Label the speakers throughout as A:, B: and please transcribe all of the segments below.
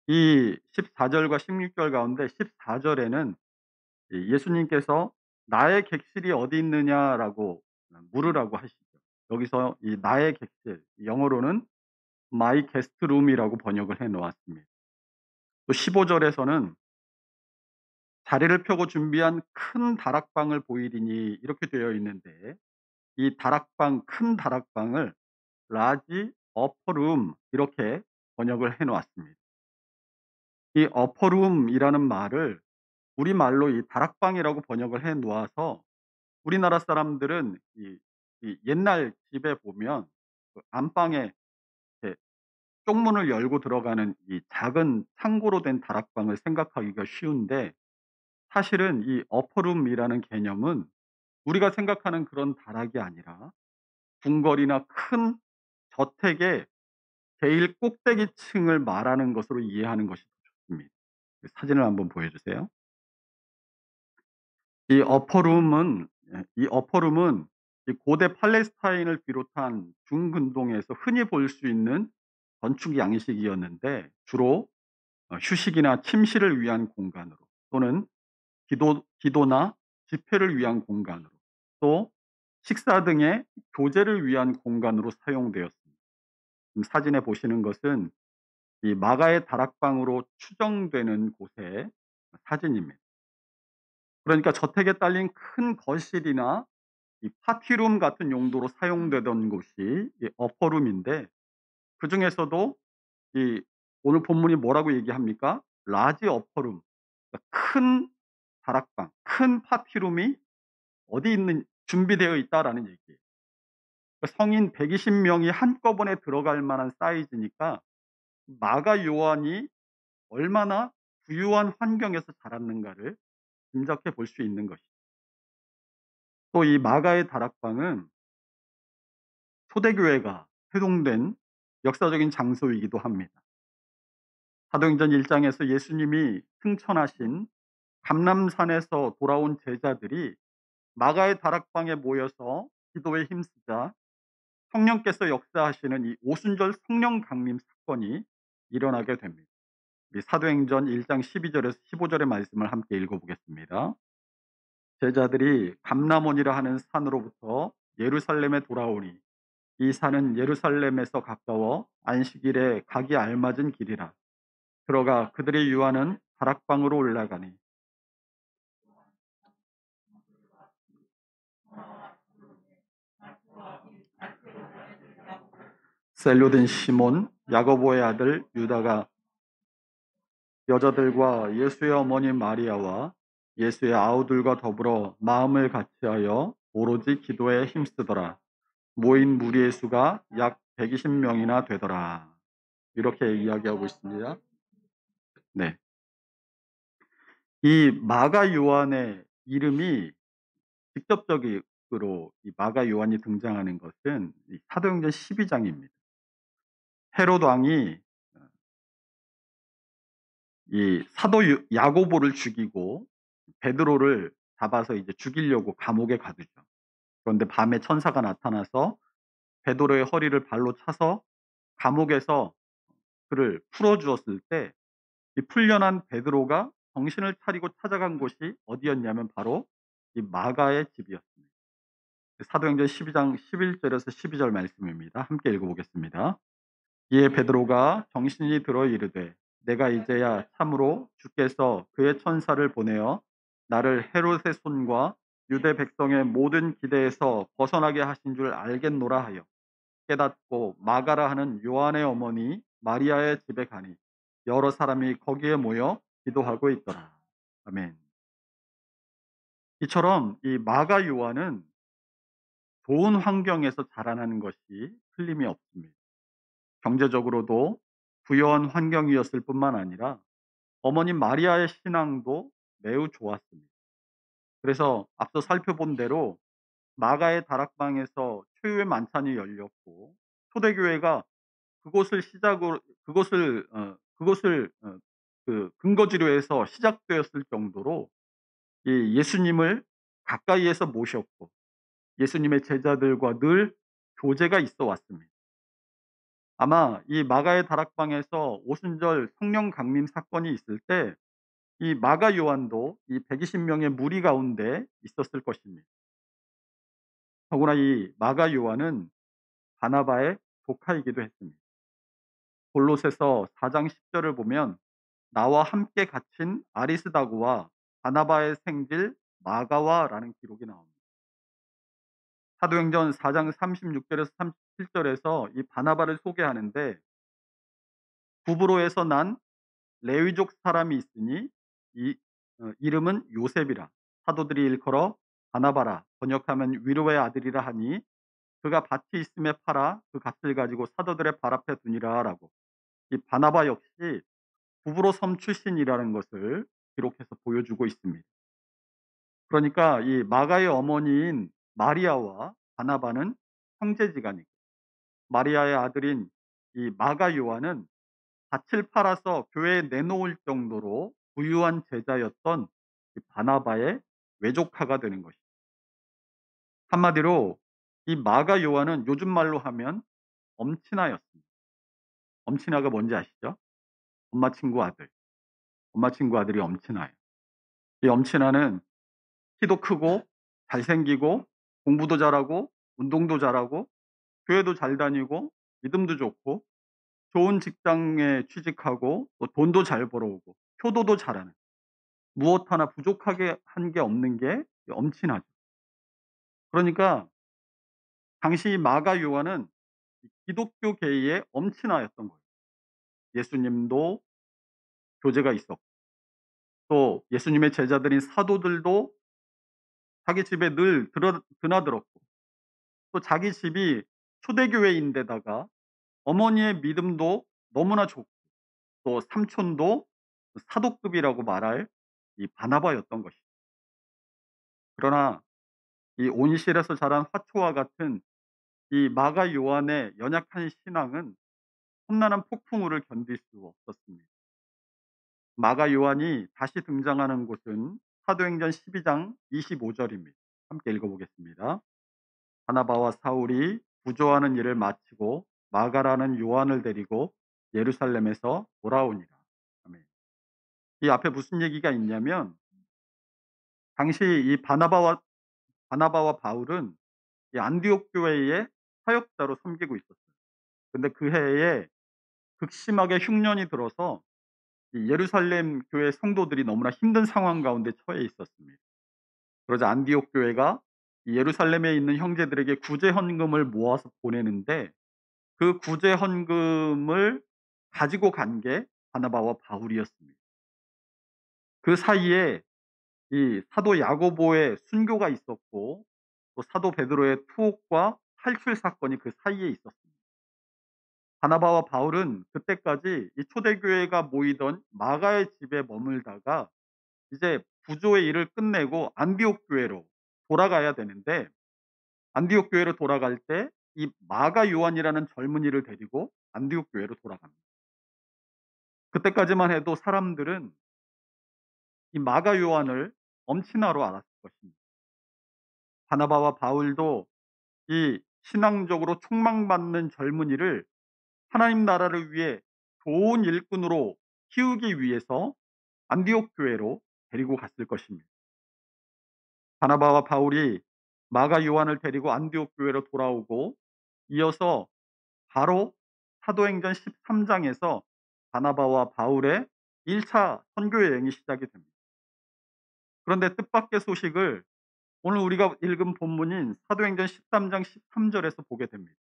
A: 이 14절과 16절 가운데 14절에는 예수님께서 "나의 객실이 어디 있느냐?"라고 물으라고 하시죠. 여기서 이 나의 객실, 영어로는 My guest room이라고 번역을 해 놓았습니다. 또 15절에서는 "자리를 펴고 준비한 큰 다락방을 보이리니." 이렇게 되어 있는데, 이 다락방, 큰 다락방을 large upper room 이렇게 번역을 해 놓았습니다. 이 upper room이라는 말을 우리말로 이 다락방이라고 번역을 해 놓아서 우리나라 사람들은 이 옛날 집에 보면 그 안방에 이렇게 쪽문을 열고 들어가는 이 작은 창고로 된 다락방을 생각하기가 쉬운데, 사실은 이 어퍼룸이라는 개념은 우리가 생각하는 그런 다락이 아니라 궁궐이나 큰 저택의 제일 꼭대기층을 말하는 것으로 이해하는 것이 더 좋습니다. 그 사진을 한번 보여주세요. 이 어퍼룸은 이 고대 팔레스타인을 비롯한 중근동에서 흔히 볼 수 있는 건축 양식이었는데, 주로 휴식이나 침실을 위한 공간으로, 또는 기도나 집회를 위한 공간으로, 또 식사 등의 교제를 위한 공간으로 사용되었습니다. 지금 사진에 보시는 것은 이 마가의 다락방으로 추정되는 곳의 사진입니다. 그러니까 저택에 딸린 큰 거실이나 이 파티룸 같은 용도로 사용되던 곳이 이 어퍼룸인데, 그중에서도 이 오늘 본문이 뭐라고 얘기합니까? 라지 어퍼룸. 그러니까 큰 다락방, 큰 파티룸이 어디 있는 준비되어 있다라는 얘기예요. 그러니까 성인 120 명이 한꺼번에 들어갈 만한 사이즈니까 마가 요한이 얼마나 부유한 환경에서 자랐는가를 짐작해 볼 수 있는 것이죠. 또 이 마가의 다락방은 초대교회가 회동된 역사적인 장소이기도 합니다. 사도행전 1 장에서 예수님이 승천하신 감람산에서 돌아온 제자들이 마가의 다락방에 모여서 기도에 힘쓰자 성령께서 역사하시는 이 오순절 성령 강림 사건이 일어나게 됩니다. 이 사도행전 1장 12 절에서 15 절의 말씀을 함께 읽어 보겠습니다. 제자들이 감람원이라 하는 산으로부터 예루살렘에 돌아오니, 이 산은 예루살렘에서 가까워 안식일에 가기 알맞은 길이라. 들어가 그들의 유하는 다락방으로 올라가니, 셀로된 시몬, 야고보의 아들 유다가 여자들과 예수의 어머니 마리아와 예수의 아우들과 더불어 마음을 같이하여 오로지 기도에 힘쓰더라. 모인 무리의 수가 약 120 명이나 되더라. 이렇게 이야기하고 있습니다. 네. 이 마가 요한의 이름이 직접적으로 이 마가 요한이 등장하는 것은 이 사도행전 12 장입니다. 헤롯 왕이 이 사도 야고보를 죽이고 베드로를 잡아서 이제 죽이려고 감옥에 가두죠. 그런데 밤에 천사가 나타나서 베드로의 허리를 발로 차서 감옥에서 그를 풀어 주었을 때, 이 풀려난 베드로가 정신을 차리고 찾아간 곳이 어디였냐면 바로 이 마가의 집이었습니다. 사도행전 12장 11 절에서 12절 말씀입니다. 함께 읽어 보겠습니다. 이에 베드로가 정신이 들어 이르되, 내가 이제야 참으로 주께서 그의 천사를 보내어 나를 헤롯의 손과 유대 백성의 모든 기대에서 벗어나게 하신 줄 알겠노라 하여 깨닫고 마가라 하는 요한의 어머니 마리아의 집에 가니, 여러 사람이 거기에 모여 기도하고 있더라. 아멘. 이처럼 이 마가 요한은 좋은 환경에서 자라나는 것이 틀림이 없습니다. 경제적으로도 부유한 환경이었을 뿐만 아니라 어머니 마리아의 신앙도 매우 좋았습니다. 그래서 앞서 살펴본 대로 마가의 다락방에서 최후의 만찬이 열렸고, 초대교회가 그곳을 그 근거지로 해서 시작되었을 정도로 이 예수님을 가까이에서 모셨고 예수님의 제자들과 늘 교제가 있어 왔습니다. 아마 이 마가의 다락방에서 오순절 성령 강림 사건이 있을 때 이 마가 요한도 이 120 명의 무리 가운데 있었을 것입니다. 더구나 이 마가 요한은 바나바의 조카이기도 했습니다. 골로새서 4장 10 절을 보면 나와 함께 갇힌 아리스다고와 바나바의 생질 마가와라는 기록이 나옵니다. 사도행전 4장 36 절에서 37 절에서 이 바나바를 소개하는데 구브로에서 난 레위족 사람이 있으니 이 이름은 요셉이라 사도들이 일컬어 바나바라 번역하면 위로의 아들이라 하니 그가 밭이 있음에 팔아 그 값을 가지고 사도들의 발 앞에 두니라라고 이 바나바 역시 구브로 섬 출신이라는 것을 기록해서 보여주고 있습니다. 그러니까 이 마가의 어머니인 마리아와 바나바는 형제지간이고 마리아의 아들인 이 마가 요한은 밭을 팔아서 교회에 내놓을 정도로 부유한 제자였던 이 바나바의 외조카가 되는 것이죠. 한마디로 이 마가 요한은 요즘 말로 하면 엄친아였습니다. 엄친아가 뭔지 아시죠? 엄마 친구 아들. 엄마 친구 아들이 엄친아예요. 이 엄친아는 키도 크고 잘생기고 공부도 잘하고 운동도 잘하고 교회도 잘 다니고 믿음도 좋고 좋은 직장에 취직하고 또 돈도 잘 벌어오고 효도도 잘하는 무엇 하나 부족하게 한 게 없는 게 이 엄친아죠. 그러니까 당시 마가 요한은 이 기독교계의 엄친아였던 거예요. 예수님도 교제가 있었고 또 예수님의 제자들인 사도들도 자기 집에 늘 드나들었고 또 자기 집이 초대교회인데다가 어머니의 믿음도 너무나 좋고 또 삼촌도 사도급이라고 말할 이 바나바였던 것이죠. 그러나 이 온실에서 자란 화초와 같은 이 마가 요한의 연약한 신앙은 험난한 폭풍우를 견딜 수 없었습니다. 마가 요한이 다시 등장하는 곳은 사도행전 12장 25 절입니다. 함께 읽어보겠습니다. 바나바와 사울이 구조하는 일을 마치고 마가라는 요한을 데리고 예루살렘에서 돌아오니라. 아멘. 이 앞에 무슨 얘기가 있냐면 당시 이 바나바와 바울은 이 안디옥 교회의 사역자로 섬기고 있었어요. 근데 그 해에 극심하게 흉년이 들어서 이 예루살렘 교회 성도들이 너무나 힘든 상황 가운데 처해 있었습니다. 그러자 안디옥 교회가 이 예루살렘에 있는 형제들에게 구제 헌금을 모아서 보내는데 그 구제 헌금을 가지고 간 게 바나바와 바울이었습니다. 그 사이에 이 사도 야고보의 순교가 있었고 또 사도 베드로의 투옥과 탈출 사건이 그 사이에 있었습니다. 바나바와 바울은 그때까지 이 초대교회가 모이던 마가의 집에 머물다가 이제 부조의 일을 끝내고 안디옥 교회로 돌아가야 되는데 안디옥 교회로 돌아갈 때 이 마가 요한이라는 젊은이를 데리고 안디옥 교회로 돌아갑니다. 그때까지만 해도 사람들은 이 마가 요한을 엄친아로 알았을 것입니다. 바나바와 바울도 이 신앙적으로 촉망받는 젊은이를 하나님 나라를 위해 좋은 일꾼으로 키우기 위해서 안디옥 교회로 데리고 갔을 것입니다. 바나바와 바울이 마가 요한을 데리고 안디옥 교회로 돌아오고 이어서 바로 사도행전 13장에서 바나바와 바울의 1차 선교 여행이 시작이 됩니다. 그런데 뜻밖의 소식을 오늘 우리가 읽은 본문인 사도행전 13장 13절에서 보게 됩니다.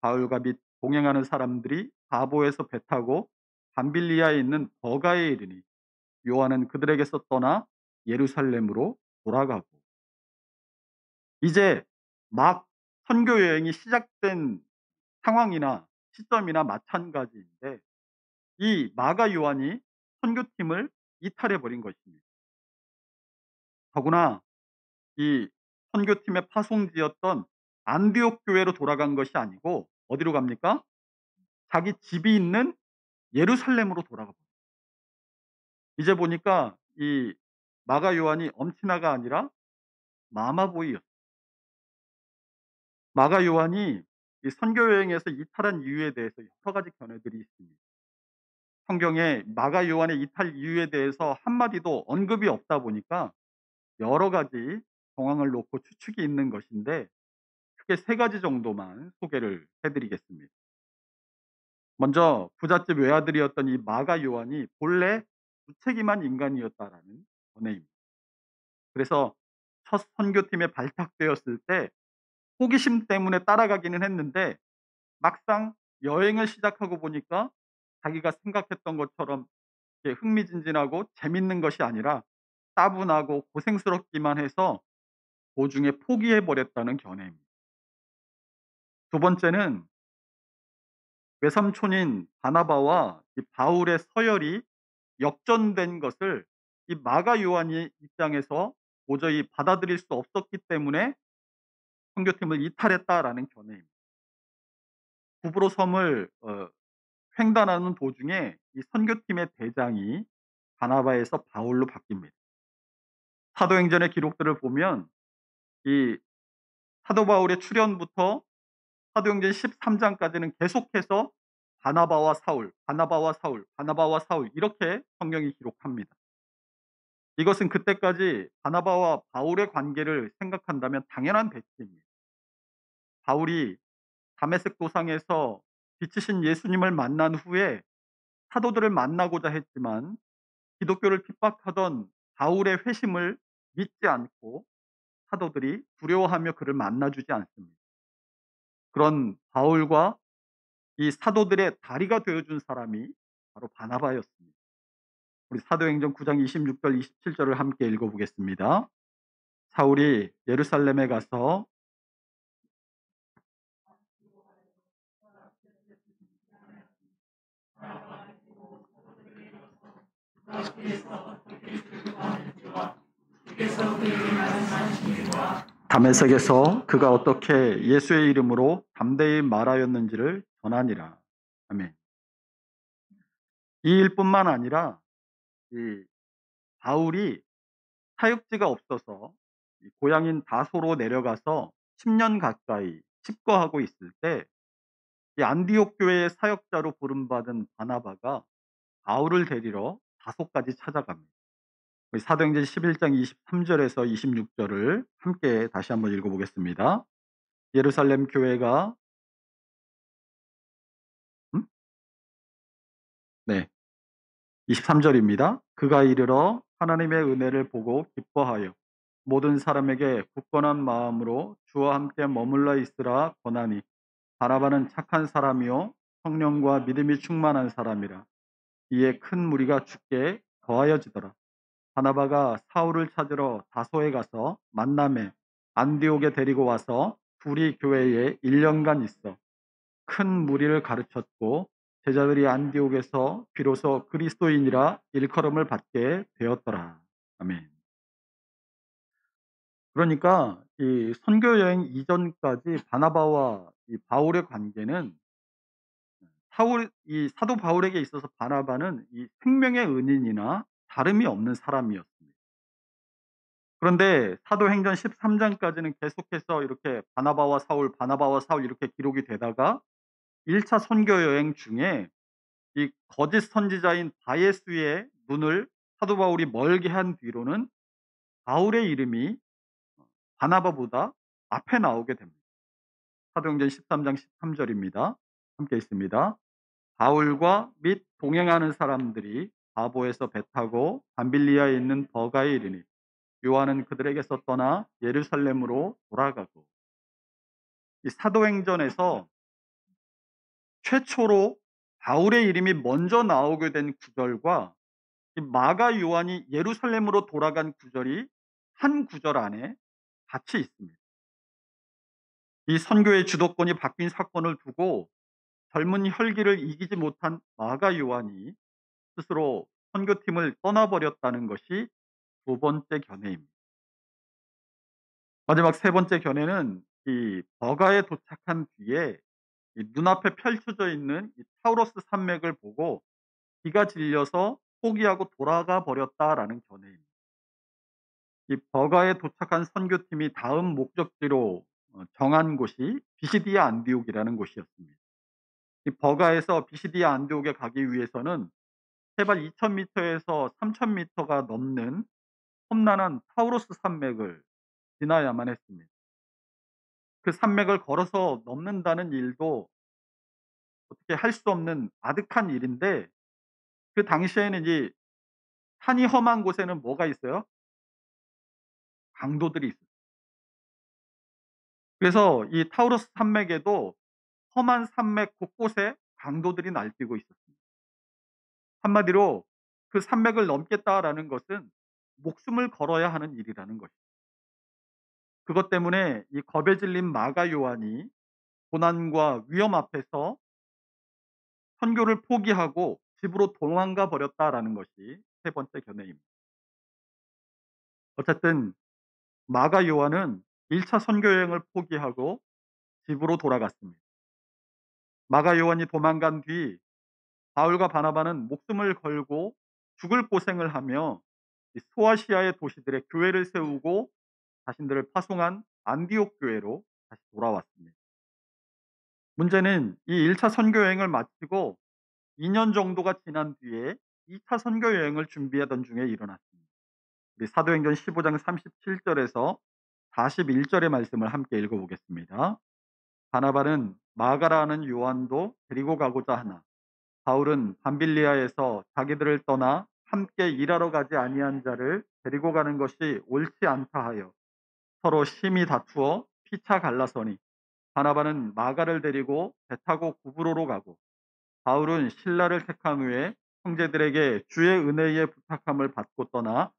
A: 바울과 및 동행하는 사람들이 바보에서 배 타고 밤빌리아에 있는 버가에 이르니 요한은 그들에게서 떠나 예루살렘으로 돌아가고 이제 막 선교 여행이 시작된 상황이나 시점이나 마찬가지인데 이 마가 요한이 선교팀을 이탈해 버린 것입니다. 더구나 이 선교팀의 파송지였던 안디옥 교회로 돌아간 것이 아니고 어디로 갑니까? 자기 집이 있는 예루살렘으로 돌아가 버려요. 이제 보니까 이 마가 요한이 엄친아가 아니라 마마보이였어요. 마가 요한이 이 선교 여행에서 이탈한 이유에 대해서 여러 가지 견해들이 있습니다. 성경에 마가 요한의 이탈 이유에 대해서 한마디도 언급이 없다 보니까 여러 가지 정황을 놓고 추측이 있는 것인데, 크게 세 가지 정도만 소개를 해 드리겠습니다. 먼저 부잣집 외아들이었던 이 마가 요한이 본래 무책임한 인간이었다라는 견해입니다. 그래서 첫 선교팀에 발탁되었을 때 호기심 때문에 따라가기는 했는데, 막상 여행을 시작하고 보니까 자기가 생각했던 것처럼 이렇게 흥미진진하고 재밌는 것이 아니라 따분하고 고생스럽기만 해서 도중에 포기해 버렸다는 견해입니다. 두 번째는 외삼촌인 바나바와 이 바울의 서열이 역전된 것을 이 마가 요한의 입장에서 도저히 받아들일 수 없었기 때문에 선교팀을 이탈했다라는 견해입니다. 구브로 섬을 횡단하는 도중에 이 선교팀의 대장이 바나바에서 바울로 바뀝니다. 사도행전의 기록들을 보면 이 사도 바울의 출현부터 사도행전 13장까지는 계속해서 바나바와 사울, 바나바와 사울, 바나바와 사울 이렇게 성경이 기록합니다. 이것은 그때까지 바나바와 바울의 관계를 생각한다면 당연한 배치입니다. 바울이 다메섹 도상에서 빛이신 예수님을 만난 후에 사도들을 만나고자 했지만 기독교를 핍박하던 바울의 회심을 믿지 않고 사도들이 두려워하며 그를 만나주지 않습니다. 그런 바울과 이 사도들의 다리가 되어준 사람이 바로 바나바였습니다. 우리 사도행전 9장 26절 27절을 함께 읽어보겠습니다. 사울이 예루살렘에 가서 다메섹에서 그가 어떻게 예수의 이름으로 담대히 말하였는지를 전하니라. 아멘. 이 일뿐만 아니라 이 바울이 사역지가 없어서 이 고향인 다소로 내려가서 10년 가까이 칩거하고 있을 때 이 안디옥 교회의 사역자로 부름받은 바나바가 바울을 데리러 다소까지 찾아갑니다. 우리 사도행전 11장 23절에서 26절을 함께 다시 한번 읽어보겠습니다. 예루살렘 교회가 음? 네, 23절입니다. 그가 이르러 하나님의 은혜를 보고 기뻐하여 모든 사람에게 굳건한 마음으로 주와 함께 머물러 있으라 권하니, 바나바는 착한 사람이요 성령과 믿음이 충만한 사람이라. 이에 큰 무리가 죽게 더하여지더라. 바나바가 사울을 찾으러 다소에 가서 만남에 안디옥에 데리고 와서 둘이 교회에 1년간 있어 큰 무리를 가르쳤고, 제자들이 안디옥에서 비로소 그리스도인이라 일컬음을 받게 되었더라. 아멘. 그러니까 이 선교 여행 이전까지 바나바와 이 바울의 관계는, 이 사도 바울에게 있어서 바나바는 이 생명의 은인이나 다름이 없는 사람이었습니다. 그런데 사도행전 13장까지는 계속해서 이렇게 바나바와 사울 이렇게 기록이 되다가 1차 선교 여행 중에 이 거짓 선지자인 바예수의 눈을 사도 바울이 멀게 한 뒤로는 바울의 이름이 바나바보다 앞에 나오게 됩니다. 사도행전 13장 13절입니다. 함께 있습니다. 바울과 및 동행하는 사람들이 바보에서 배 타고 밤빌리아에 있는 버가에 이르니, 요한은 그들에게서 떠나 예루살렘으로 돌아가고. 이 사도행전에서 최초로 바울의 이름이 먼저 나오게 된 구절과 이 마가 요한이 예루살렘으로 돌아간 구절이 한 구절 안에 같이 있습니다. 이 선교의 주도권이 바뀐 사건을 두고 젊은 혈기를 이기지 못한 마가 요한이 스스로 선교팀을 떠나버렸다는 것이 두 번째 견해입니다. 마지막 세 번째 견해는 이 버가에 도착한 뒤에 이 눈앞에 펼쳐져 있는 이 타우로스 산맥을 보고 기가 질려서 포기하고 돌아가 버렸다라는 견해입니다. 이 버가에 도착한 선교팀이 다음 목적지로 정한 곳이 비시디아 안디옥이라는 곳이었습니다. 이 버가에서 비시디아 안디옥에 가기 위해서는 해발 2,000 미터에서 3,000 미터가 넘는 험난한 타우로스 산맥을 지나야만 했습니다. 그 산맥을 걸어서 넘는다는 일도 어떻게 할 수 없는 아득한 일인데, 그 당시에는 이 산이 험한 곳에는 뭐가 있어요? 강도들이 있어요. 그래서 이 타우로스 산맥에도 험한 산맥 곳곳에 강도들이 날뛰고 있었습니다. 한마디로 그 산맥을 넘겠다라는 것은 목숨을 걸어야 하는 일이라는 것이죠. 그것 때문에 이 겁에 질린 마가 요한이 고난과 위험 앞에서 선교를 포기하고 집으로 도망가 버렸다라는 것이 세 번째 견해입니다. 어쨌든 마가 요한은 1차 선교 여행을 포기하고 집으로 돌아갔습니다. 마가 요한이 도망간 뒤 바울과 바나바는 목숨을 걸고 죽을 고생을 하며 이 소아시아의 도시들의 교회를 세우고 자신들을 파송한 안디옥 교회로 다시 돌아왔습니다. 문제는 이 1차 선교 여행을 마치고 2년 정도가 지난 뒤에 2차 선교 여행을 준비하던 중에 일어났습니다. 우리 사도행전 15장 37 절에서 41 절의 말씀을 함께 읽어 보겠습니다. 바나바는 마가라는 요한도 데리고 가고자 하나 바울은 밤빌리아에서 자기들을 떠나 함께 일하러 가지 아니한 자를 데리고 가는 것이 옳지 않다 하여 서로 심히 다투어 피차 갈라서니 바나바는 마가를 데리고 배 타고 구브로로 가고 바울은 신라를 택한 후에 형제들에게 주의 은혜의 부탁함을 받고 떠나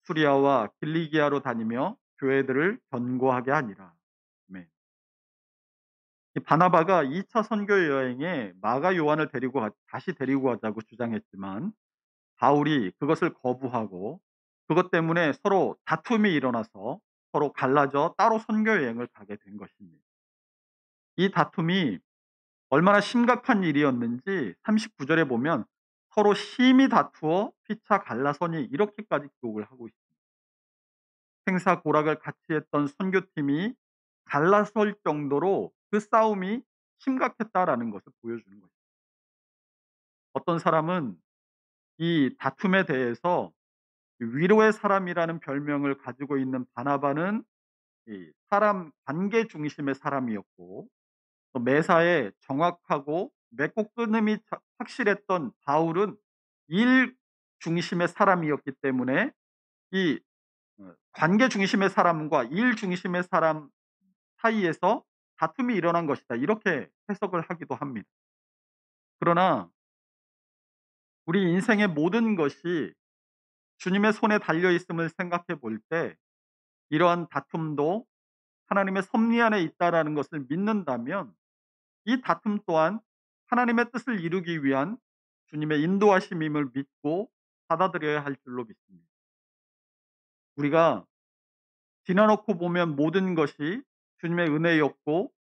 A: 수리아와 길리기아로 다니며 교회들을 견고하게 하니라. 아멘. 이 바나바가 2차 선교 여행에 마가 요한을 다시 데리고 가자고 주장했지만 바울이 그것을 거부하고 그것 때문에 서로 다툼이 일어나서 서로 갈라져 따로 선교 여행을 가게 된 것입니다. 이 다툼이 얼마나 심각한 일이었는지 39 절에 보면 서로 심히 다투어 피차 갈라서니 이렇게까지 기록을 하고 있습니다. 생사고락을 같이 했던 선교팀이 갈라설 정도로 그 싸움이 심각했다라는 것을 보여주는 것입니다. 어떤 사람은 이 다툼에 대해서 위로의 사람이라는 별명을 가지고 있는 바나바는 이 사람 관계 중심의 사람이었고 또 매사에 정확하고 맺고 끊음이 확실했던 바울은 일 중심의 사람이었기 때문에 이 관계 중심의 사람과 일 중심의 사람 사이에서 다툼이 일어난 것이다. 이렇게 해석을 하기도 합니다. 그러나 우리 인생의 모든 것이 주님의 손에 달려 있음을 생각해 볼 때 이러한 다툼도 하나님의 섭리 안에 있다라는 것을 믿는다면 이 다툼 또한 하나님의 뜻을 이루기 위한 주님의 인도하심임을 믿고 받아들여야 할 줄로 믿습니다. 우리가 지나놓고 보면 모든 것이 주님의 은혜였고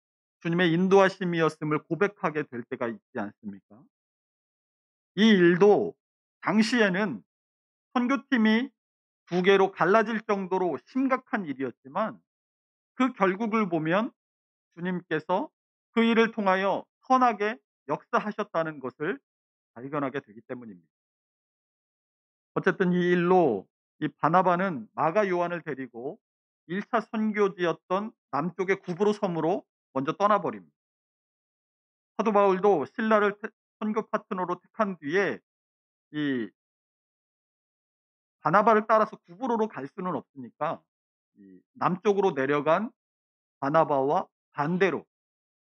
A: 주님의 인도하심이었음을 고백하게 될 때가 있지 않습니까? 이 일도 당시에는 선교팀이 두 개로 갈라질 정도로 심각한 일이었지만 그 결국을 보면 주님께서 그 일을 통하여 선하게 역사하셨다는 것을 발견하게 되기 때문입니다. 어쨌든 이 일로 이 바나바는 마가 요한을 데리고 1차 선교지였던 남쪽의 구브로 섬으로 먼저 떠나버립니다. 사도 바울도 신라를 선교 파트너로 택한 뒤에 이 바나바를 따라서 구브로로 갈 수는 없으니까 이 남쪽으로 내려간 바나바와 반대로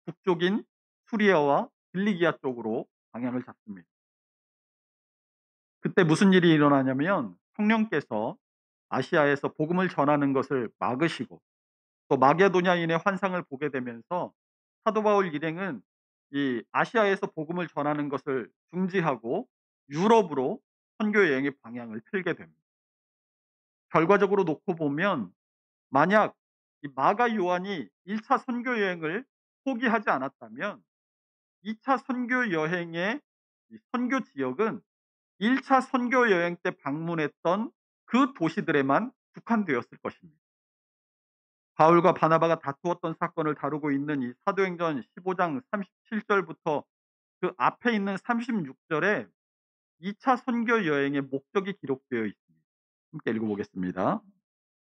A: 북쪽인 수리아와 길리기아 쪽으로 방향을 잡습니다. 그때 무슨 일이 일어나냐면 성령께서 아시아에서 복음을 전하는 것을 막으시고 또 마게도냐인의 환상을 보게 되면서 사도 바울 일행은 이 아시아에서 복음을 전하는 것을 중지하고 유럽으로 선교 여행의 방향을 틀게 됩니다. 결과적으로 놓고 보면 만약 이 마가 요한이 1차 선교 여행을 포기하지 않았다면 2차 선교 여행의 이 선교 지역은 1차 선교 여행 때 방문했던 그 도시들에만 국한되었을 것입니다. 바울과 바나바가 다투었던 사건을 다루고 있는 이 사도행전 15장 37절부터 그 앞에 있는 36절에 2차 선교 여행의 목적이 기록되어 있습니다. 함께 읽어보겠습니다.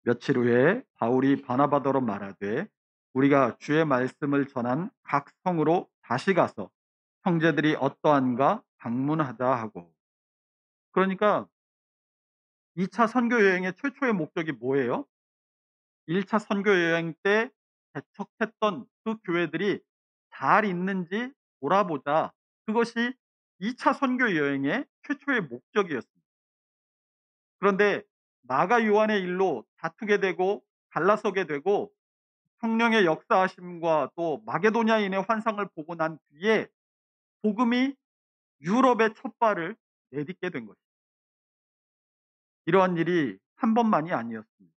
A: 며칠 후에 바울이 바나바더러 말하되 우리가 주의 말씀을 전한 각 성으로 다시 가서 형제들이 어떠한가 방문하자 하고. 그러니까 2차 선교 여행의 최초의 목적이 뭐예요? 1차 선교 여행 때 개척했던 그 교회들이 잘 있는지 돌아보자. 그것이 2차 선교 여행의 최초의 목적이었습니다. 그런데 마가 요한의 일로 다투게 되고 갈라서게 되고 성령의 역사하심과 또 마게도냐인의 환상을 보고 난 뒤에 복음이 유럽의 첫 발을 내딛게 된 것입니다. 이러한 일이 한 번만이 아니었습니다.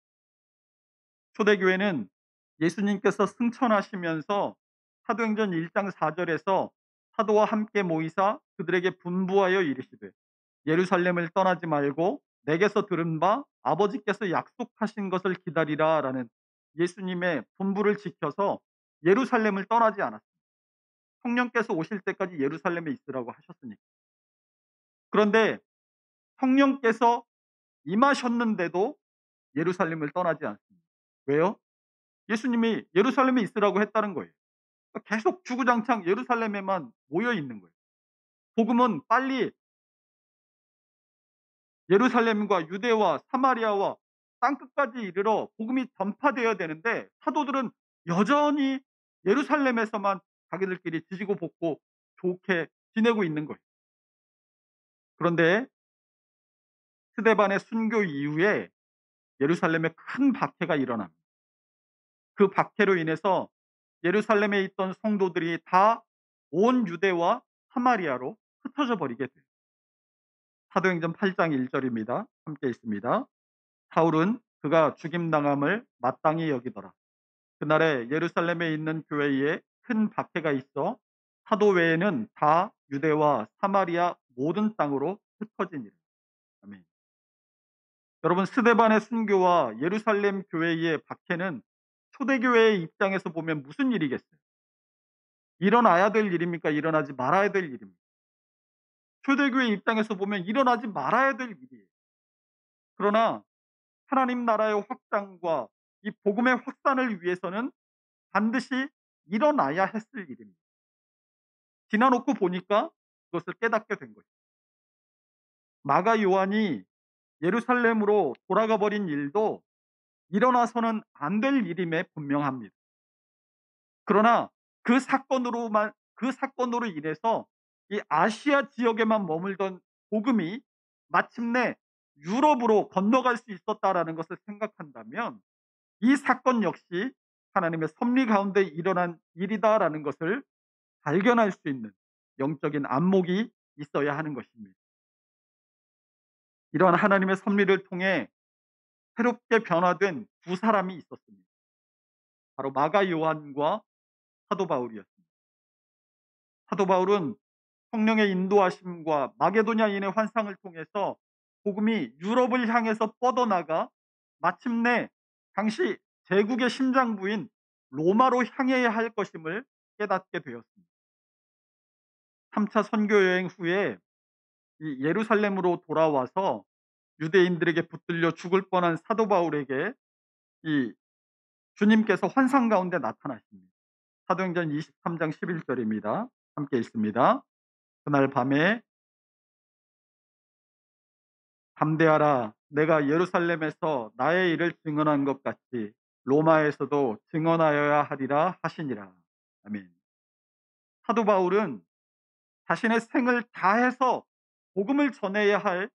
A: 초대교회는 예수님께서 승천하시면서 사도행전 1장 4절에서 사도와 함께 모이사 그들에게 분부하여 이르시되 예루살렘을 떠나지 말고 내게서 들은 바 아버지께서 약속하신 것을 기다리라라는 예수님의 분부를 지켜서 예루살렘을 떠나지 않았습니다. 성령께서 오실 때까지 예루살렘에 있으라고 하셨으니까. 그런데 성령께서 임하셨는데도 예루살렘을 떠나지 않습니다. 왜요? 예수님이 예루살렘에 있으라고 했다는 거예요. 계속 주구장창 예루살렘에만 모여 있는 거예요. 복음은 빨리 예루살렘과 유대와 사마리아와 땅끝까지 이르러 복음이 전파되어야 되는데 사도들은 여전히 예루살렘에서만 자기들끼리 지지고 볶고 좋게 지내고 있는 거예요. 그런데 스데반의 순교 이후에 예루살렘에 큰 박해가 일어납니다. 그 박해로 인해서 예루살렘에 있던 성도들이 다 온 유대와 사마리아로 흩어져 버리게 돼요. 사도행전 8장 1절입니다. 함께 있습니다. 사울은 그가 죽임당함을 마땅히 여기더라. 그날에 예루살렘에 있는 교회에 큰 박해가 있어 사도 외에는 다 유대와 사마리아 모든 땅으로 흩어지니라. 아멘. 여러분, 스데반의 순교와 예루살렘 교회의 박해는 초대교회의 입장에서 보면 무슨 일이겠어요? 일어나야 될 일입니까? 일어나지 말아야 될 일입니까? 초대교회 입장에서 보면 일어나지 말아야 될 일이에요. 그러나 하나님 나라의 확장과 이 복음의 확산을 위해서는 반드시 일어나야 했을 일입니다. 지나놓고 보니까 그것을 깨닫게 된 것이죠. 마가 요한이 예루살렘으로 돌아가 버린 일도 일어나서는 안 될 일임에 분명합니다. 그러나 그 사건으로 인해서 이 아시아 지역에만 머물던 복음이 마침내 유럽으로 건너갈 수 있었다라는 것을 생각한다면 이 사건 역시 하나님의 섭리 가운데 일어난 일이다라는 것을 발견할 수 있는 영적인 안목이 있어야 하는 것입니다. 이러한 하나님의 섭리를 통해 새롭게 변화된 두 사람이 있었습니다. 바로 마가 요한과 사도 바울이었습니다. 사도 바울은 성령의 인도하심과 마게도냐인의 환상을 통해서 복음이 유럽을 향해서 뻗어나가 마침내 당시 제국의 심장부인 로마로 향해야 할 것임을 깨닫게 되었습니다. 3차 선교 여행 후에 이 예루살렘으로 돌아와서 유대인들에게 붙들려 죽을 뻔한 사도 바울에게 이 주님께서 환상 가운데 나타나십니다. 사도행전 23장 11절입니다. 함께 읽습니다. 그날 밤에 담대하라, 내가 예루살렘에서 나의 일을 증언한 것 같이 로마에서도 증언하여야 하리라 하시니라. 아멘. 사도 바울은 자신의 생을 다해서 복음을 전해야 할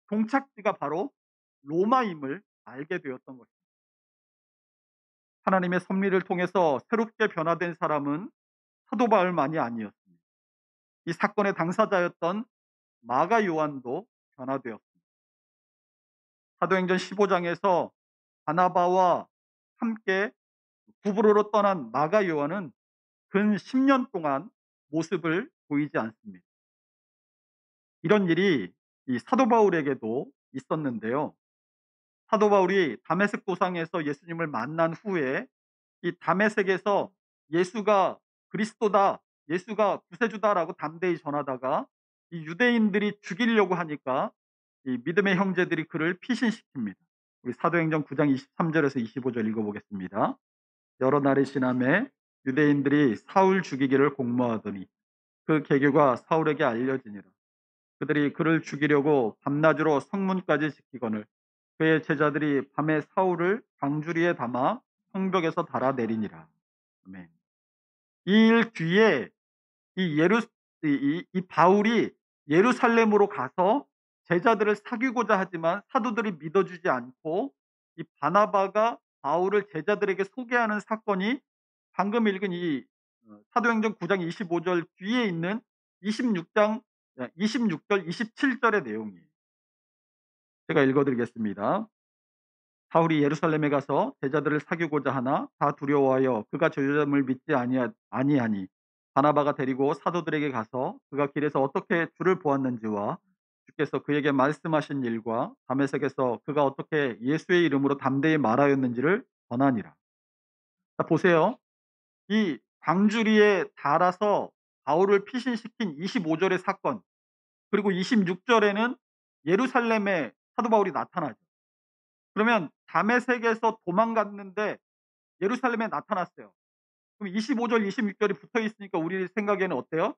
A: 종착지가 바로 로마임을 알게 되었던 것입니다. 하나님의 섭리를 통해서 새롭게 변화된 사람은 사도 바울만이 아니었습니다. 이 사건의 당사자였던 마가 요한도 변화되었습니다. 사도행전 15장에서 바나바와 함께 구브로로 떠난 마가 요한은 근 10년 동안 모습을 보이지 않습니다. 이런 일이 이 사도 바울에게도 있었는데요. 사도 바울이 다메섹 도상에서 예수님을 만난 후에 이 다메섹에서 예수가 그리스도다, 예수가 구세주다라고 담대히 전하다가 이 유대인들이 죽이려고 하니까 이 믿음의 형제들이 그를 피신시킵니다. 우리 사도행전 9장 23절에서 25절 읽어보겠습니다. 여러 날이 지남에 유대인들이 사울 죽이기를 공모하더니 그 계교가 사울에게 알려지니라. 그들이 그를 죽이려고 밤낮으로 성문까지 지키거늘 그의 제자들이 밤에 사울을 광주리에 담아 성벽에서 달아내리니라. 아멘. 이 일 뒤에 이 예루 이 바울이 예루살렘으로 가서 제자들을 사귀고자 하지만 사도들이 믿어주지 않고 이 바나바가 바울을 제자들에게 소개하는 사건이 방금 읽은 이 사도행전 9장 25절 뒤에 있는 26장 26절 27절의 내용이에요. 제가 읽어 드리겠습니다. 사울이 예루살렘에 가서 제자들을 사귀고자 하나 다 두려워하여 그가 주됨을 믿지 아니하니 바나바가 데리고 사도들에게 가서 그가 길에서 어떻게 주를 보았는지와 주께서 그에게 말씀하신 일과 다메섹에서 그가 어떻게 예수의 이름으로 담대히 말하였는지를 전하니라. 자, 보세요. 이 광주리에 달아서 바울을 피신시킨 25절의 사건, 그리고 26절에는 예루살렘에 사도 바울이 나타나죠. 그러면 다메섹에서 도망갔는데 예루살렘에 나타났어요. 그럼 25절, 26절이 붙어 있으니까 우리 생각에는 어때요?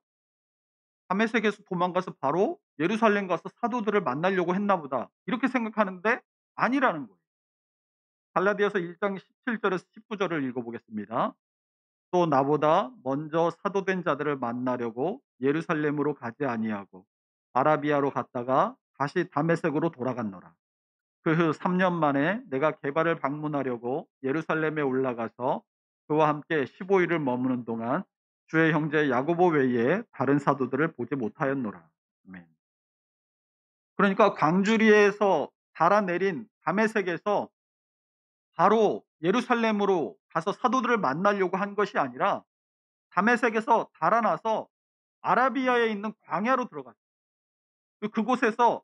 A: 다메섹에서 도망가서 바로 예루살렘 가서 사도들을 만나려고 했나 보다. 이렇게 생각하는데 아니라는 거예요. 갈라디아서 1장 17절에서 19절을 읽어보겠습니다. 또 나보다 먼저 사도된 자들을 만나려고 예루살렘으로 가지 아니하고 아라비아로 갔다가 다시 다메섹으로 돌아갔노라. 그 후 3년 만에 내가 게바를 방문하려고 예루살렘에 올라가서 그와 함께 15일을 머무는 동안 주의 형제 야고보 외에 다른 사도들을 보지 못하였노라. 아멘. 그러니까 광주리에서 달아내린 다메섹에서 바로 예루살렘으로 가서 사도들을 만나려고 한 것이 아니라 다메섹에서 달아나서 아라비아에 있는 광야로 들어갔어요. 그곳에서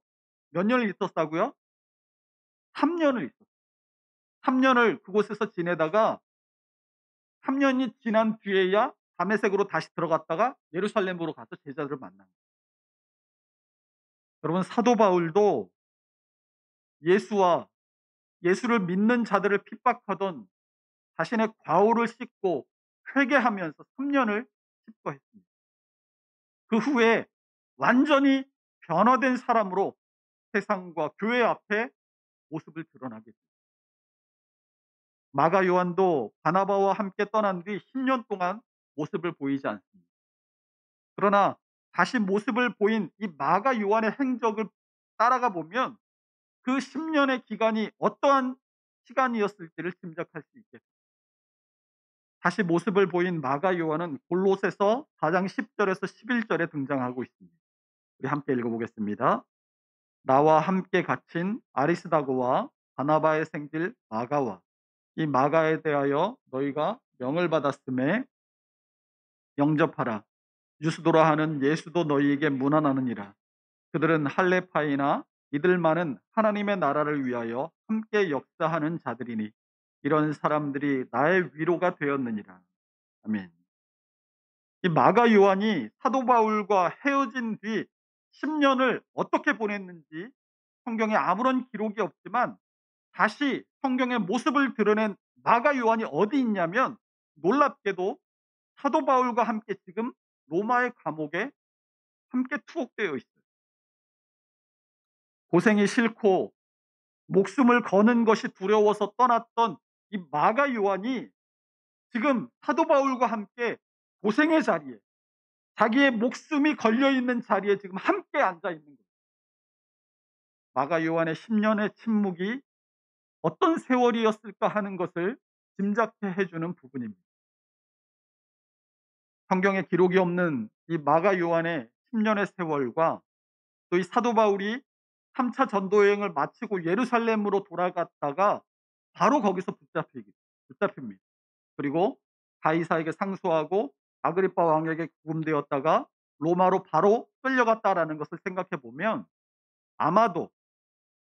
A: 몇 년을 있었다고요? 3년을 있었어요. 3년을 그곳에서 지내다가 3년이 지난 뒤에야 다메섹으로 다시 들어갔다가 예루살렘으로 가서 제자들을 만난 거예요. 여러분, 사도 바울도 예수와 예수를 믿는 자들을 핍박하던 자신의 과오를 씻고 회개하면서 3년을 칩거했습니다. 그 후에 완전히 변화된 사람으로 세상과 교회 앞에 모습을 드러나게 됩니다. 마가 요한도 바나바와 함께 떠난 뒤 10년 동안 모습을 보이지 않습니다. 그러나 다시 모습을 보인 이 마가 요한의 행적을 따라가 보면 그 10년의 기간이 어떠한 시간이었을지를 짐작할 수 있겠습니다. 다시 모습을 보인 마가 요한은 골로새서 4장 10절에서 11절에 등장하고 있습니다. 우리 함께 읽어보겠습니다. 나와 함께 갇힌 아리스다고와 바나바의 생질 마가와 이 마가에 대하여 너희가 명을 받았음에 영접하라. 유스도라 하는 예수도 너희에게 문안하느니라. 그들은 할레파이나 이들만은 하나님의 나라를 위하여 함께 역사하는 자들이니 이런 사람들이 나의 위로가 되었느니라. 아멘. 이 마가 요한이 사도 바울과 헤어진 뒤 10년을 어떻게 보냈는지 성경에 아무런 기록이 없지만 다시 성경의 모습을 드러낸 마가 요한이 어디 있냐면 놀랍게도 사도 바울과 함께 지금 로마의 감옥에 함께 투옥되어 있어요. 고생이 싫고 목숨을 거는 것이 두려워서 떠났던 이 마가 요한이 지금 사도 바울과 함께 고생의 자리에 자기의 목숨이 걸려 있는 자리에 지금 함께 앉아 있는 거예요. 마가 요한의 10년의 침묵이 어떤 세월이었을까 하는 것을 짐작해 해주는 부분입니다. 성경에 기록이 없는 이 마가 요한의 10년의 세월과 또 이 사도 바울이 3차 전도 여행을 마치고 예루살렘으로 돌아갔다가 바로 거기서 붙잡힙니다. 그리고 가이사에게 상소하고 아그리파 왕에게 구금되었다가 로마로 바로 끌려갔다라는 것을 생각해 보면 아마도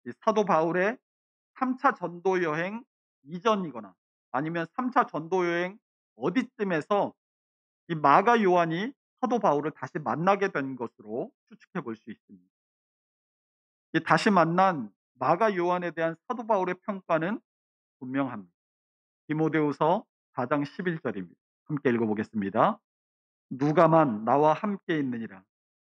A: 이 사도 바울의 3차 전도 여행 이전이거나 아니면 3차 전도 여행 어디쯤에서 이 마가 요한이 사도 바울을 다시 만나게 된 것으로 추측해 볼 수 있습니다. 이 다시 만난 마가 요한에 대한 사도 바울의 평가는 분명합니다. 디모데후서 4장 11 절입니다. 함께 읽어 보겠습니다. 누가만 나와 함께 있느니라.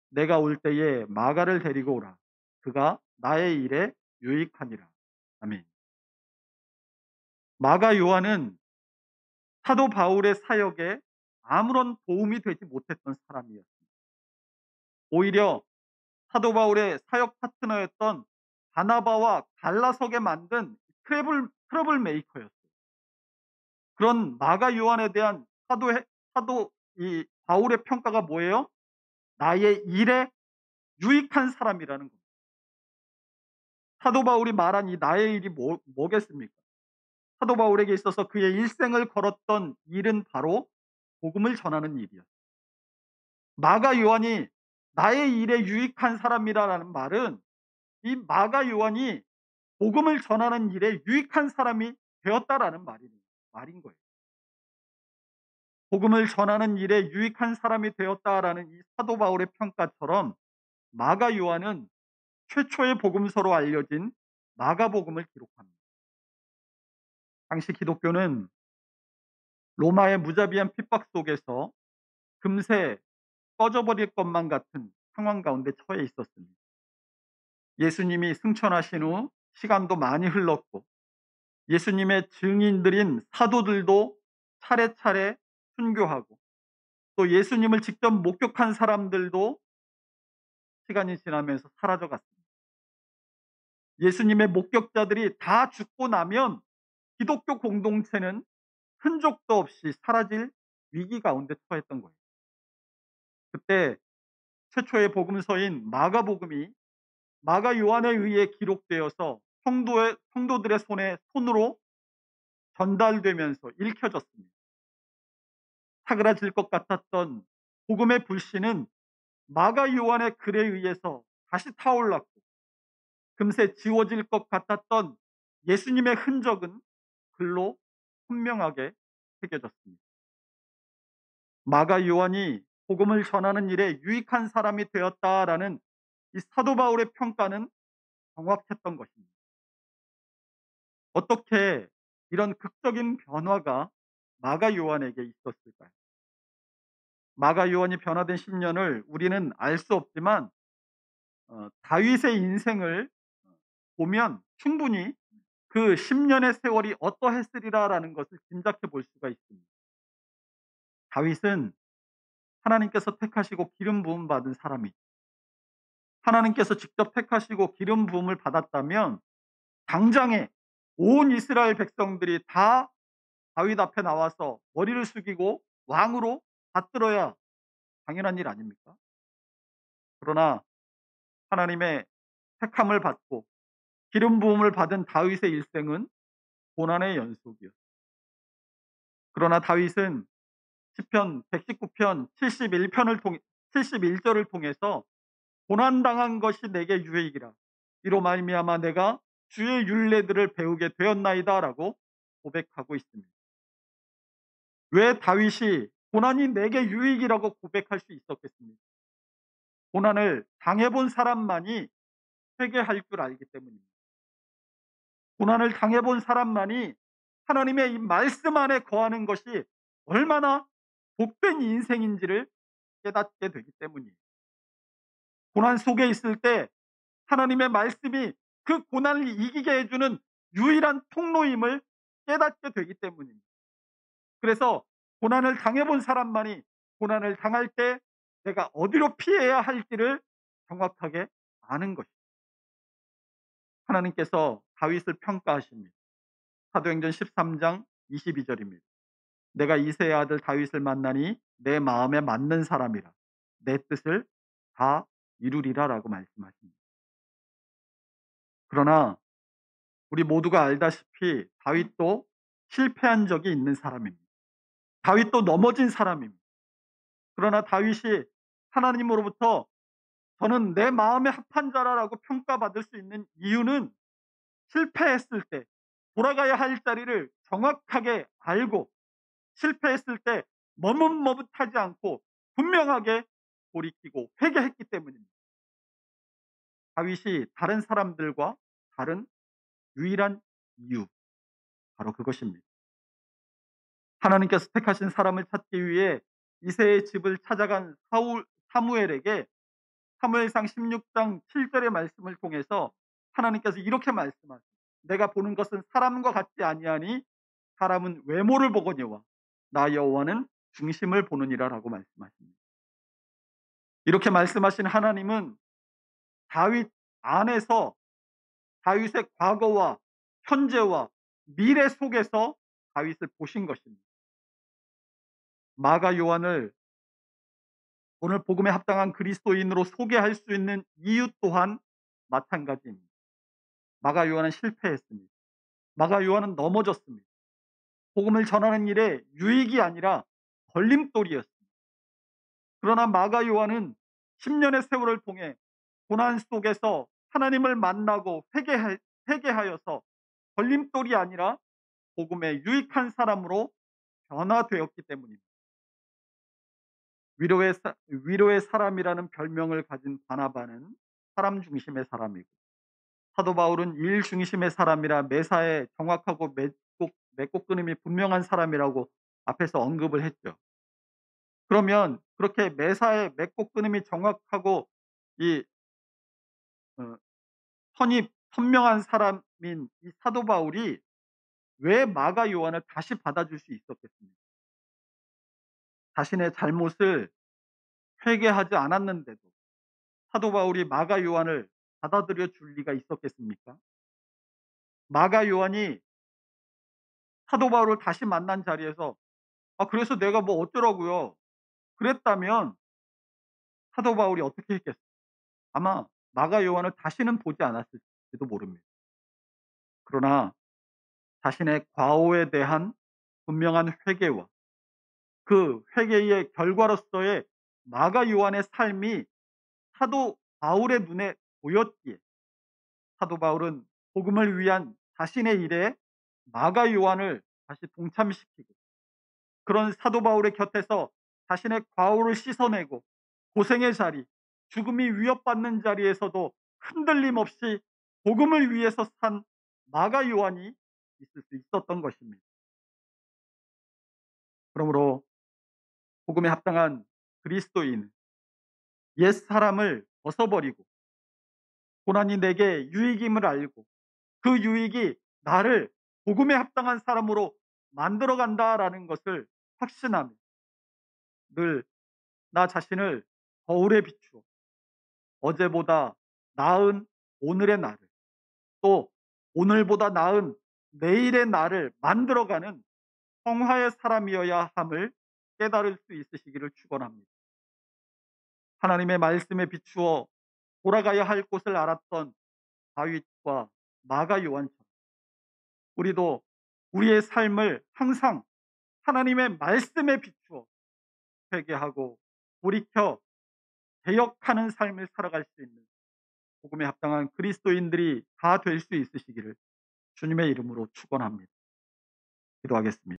A: 내가 올 때에 마가를 데리고 오라. 그가 나의 일에 유익하니라. 아멘. 마가 요한은 사도 바울의 사역에 아무런 도움이 되지 못했던 사람이었습니다. 오히려 사도 바울의 사역 파트너였던 바나바와 갈라서게 만든 트러블 메이커였어요. 그런 마가 요한에 대한 사도 이 바울의 평가가 뭐예요? 나의 일에 유익한 사람이라는 겁니다. 사도 바울이 말한 이 나의 일이 뭐겠습니까? 사도 바울에게 있어서 그의 일생을 걸었던 일은 바로 복음을 전하는 일이었어요. 마가 요한이 나의 일에 유익한 사람이라는 말은 이 마가 요한이 복음을 전하는 일에 유익한 사람이 되었다라는 말인 거예요. 복음을 전하는 일에 유익한 사람이 되었다라는 이 사도 바울의 평가처럼 마가 요한은 최초의 복음서로 알려진 마가복음을 기록합니다. 당시 기독교는 로마의 무자비한 핍박 속에서 금세 꺼져버릴 것만 같은 상황 가운데 처해 있었습니다. 예수님이 승천하신 후 시간도 많이 흘렀고 예수님의 증인들인 사도들도 차례차례 순교하고 또 예수님을 직접 목격한 사람들도 시간이 지나면서 사라져갔습니다. 예수님의 목격자들이 다 죽고 나면 기독교 공동체는 흔적도 없이 사라질 위기 가운데 처했던 거예요. 그때 최초의 복음서인 마가복음이 마가 요한에 의해 기록되어서 성도들의 손으로 전달되면서 읽혀졌습니다. 사그라질 것 같았던 복음의 불씨는 마가 요한의 글에 의해서 다시 타올랐고 금세 지워질 것 같았던 예수님의 흔적은 글로 선명하게 새겨졌습니다. 마가 요한이 복음을 전하는 일에 유익한 사람이 되었다라는 이 사도 바울의 평가는 정확했던 것입니다. 어떻게 이런 극적인 변화가 마가 요한에게 있었을까요? 마가 요한이 변화된 10년을 우리는 알 수 없지만 다윗의 인생을 보면 충분히 그 10년의 세월이 어떠했으리라라는 것을 짐작해 볼 수가 있습니다. 다윗은 하나님께서 택하시고 기름 부음 받은 사람이죠. 하나님께서 직접 택하시고 기름 부음을 받았다면 당장에 온 이스라엘 백성들이 다 다윗 앞에 나와서 머리를 숙이고 왕으로 받들어야 당연한 일 아닙니까? 그러나 하나님의 택함을 받고 기름 부음을 받은 다윗의 일생은 고난의 연속이었습니다. 그러나 다윗은 시편 119편 71절을 통해서 고난당한 것이 내게 유익이라. 이로 말미암아 내가 주의 율례들을 배우게 되었나이다라고 고백하고 있습니다. 왜 다윗이 고난이 내게 유익이라고 고백할 수 있었겠습니까? 고난을 당해본 사람만이 회개할 줄 알기 때문입니다. 고난을 당해본 사람만이 하나님의 이 말씀 안에 거하는 것이 얼마나 복된 인생인지를 깨닫게 되기 때문이에요. 고난 속에 있을 때 하나님의 말씀이 그 고난을 이기게 해주는 유일한 통로임을 깨닫게 되기 때문입니다. 그래서 고난을 당해본 사람만이 고난을 당할 때 내가 어디로 피해야 할지를 정확하게 아는 것입니다. 하나님께서 다윗을 평가하십니다. 사도행전 13장 22절입니다. 내가 이새의 아들 다윗을 만나니 내 마음에 맞는 사람이라 내 뜻을 다 이루리라라고 말씀하십니다. 그러나 우리 모두가 알다시피 다윗도 실패한 적이 있는 사람입니다. 다윗도 넘어진 사람입니다. 그러나 다윗이 하나님으로부터 저는 내 마음에 합한 자라라고 평가받을 수 있는 이유는 실패했을 때 돌아가야 할 자리를 정확하게 알고 실패했을 때 머뭇머뭇하지 않고 분명하게 돌이키고 회개했기 때문입니다. 다윗이 다른 사람들과 다른 유일한 이유, 바로 그것입니다. 하나님께서 택하신 사람을 찾기 위해 이새의 집을 찾아간 사무엘에게 사무엘상 16장 7절의 말씀을 통해서 하나님께서 이렇게 말씀하시죠. 내가 보는 것은 사람과 같지 아니하니 사람은 외모를 보거니와 나 여호와는 중심을 보느니라라고 말씀하십니다. 이렇게 말씀하신 하나님은 다윗 안에서 다윗의 과거와 현재와 미래 속에서 다윗을 보신 것입니다. 마가 요한을 오늘 복음에 합당한 그리스도인으로 소개할 수 있는 이유 또한 마찬가지입니다. 마가 요한은 실패했습니다. 마가 요한은 넘어졌습니다. 복음을 전하는 일에 유익이 아니라 걸림돌이었습니다. 그러나 마가 요한은 10년의 세월을 통해 고난 속에서 하나님을 만나고 회개하여서 걸림돌이 아니라 복음에 유익한 사람으로 변화되었기 때문입니다. 위로의 사람이라는 별명을 가진 바나바는 사람 중심의 사람이고 사도 바울은 일 중심의 사람이라 매사에 정확하고 맺고 끊음이 분명한 사람이라고 앞에서 언급을 했죠. 그러면 그렇게 매사에 맺고 끊음이 정확하고 이 어, 선이 선명한 사람인 이 사도 바울이 왜 마가 요한을 다시 받아줄 수 있었겠습니까? 자신의 잘못을 회개하지 않았는데도 사도 바울이 마가 요한을 받아들여 줄 리가 있었겠습니까? 마가 요한이 사도 바울을 다시 만난 자리에서 그래서 내가 뭐 어쩌라고요. 그랬다면 사도 바울이 어떻게 했겠어요? 아마 마가 요한을 다시는 보지 않았을지도 모릅니다. 그러나 자신의 과오에 대한 분명한 회개와 그 회개의 결과로서의 마가 요한의 삶이 사도 바울의 눈에 보였기에 사도 바울은 복음을 위한 자신의 일에 마가 요한을 다시 동참시키고 그런 사도 바울의 곁에서 자신의 과오를 씻어내고 고생의 자리, 죽음이 위협받는 자리에서도 흔들림 없이 복음을 위해서 산 마가 요한이 있을 수 있었던 것입니다. 그러므로 복음에 합당한 그리스도인, 옛 사람을 벗어버리고 고난이 내게 유익임을 알고 그 유익이 나를 복음에 합당한 사람으로 만들어간다라는 것을 확신하며 늘 나 자신을 거울에 비추어 어제보다 나은 오늘의 나를 또 오늘보다 나은 내일의 나를 만들어가는 성화의 사람이어야 함을 깨달을 수 있으시기를 축원합니다. 하나님의 말씀에 비추어 돌아가야 할 곳을 알았던 다윗과 마가 요한처럼 우리도 우리의 삶을 항상 하나님의 말씀에 비추어 회개하고 돌이켜 개혁하는 삶을 살아갈 수 있는 복음에 합당한 그리스도인들이 다 될 수 있으시기를 주님의 이름으로 축원합니다. 기도하겠습니다.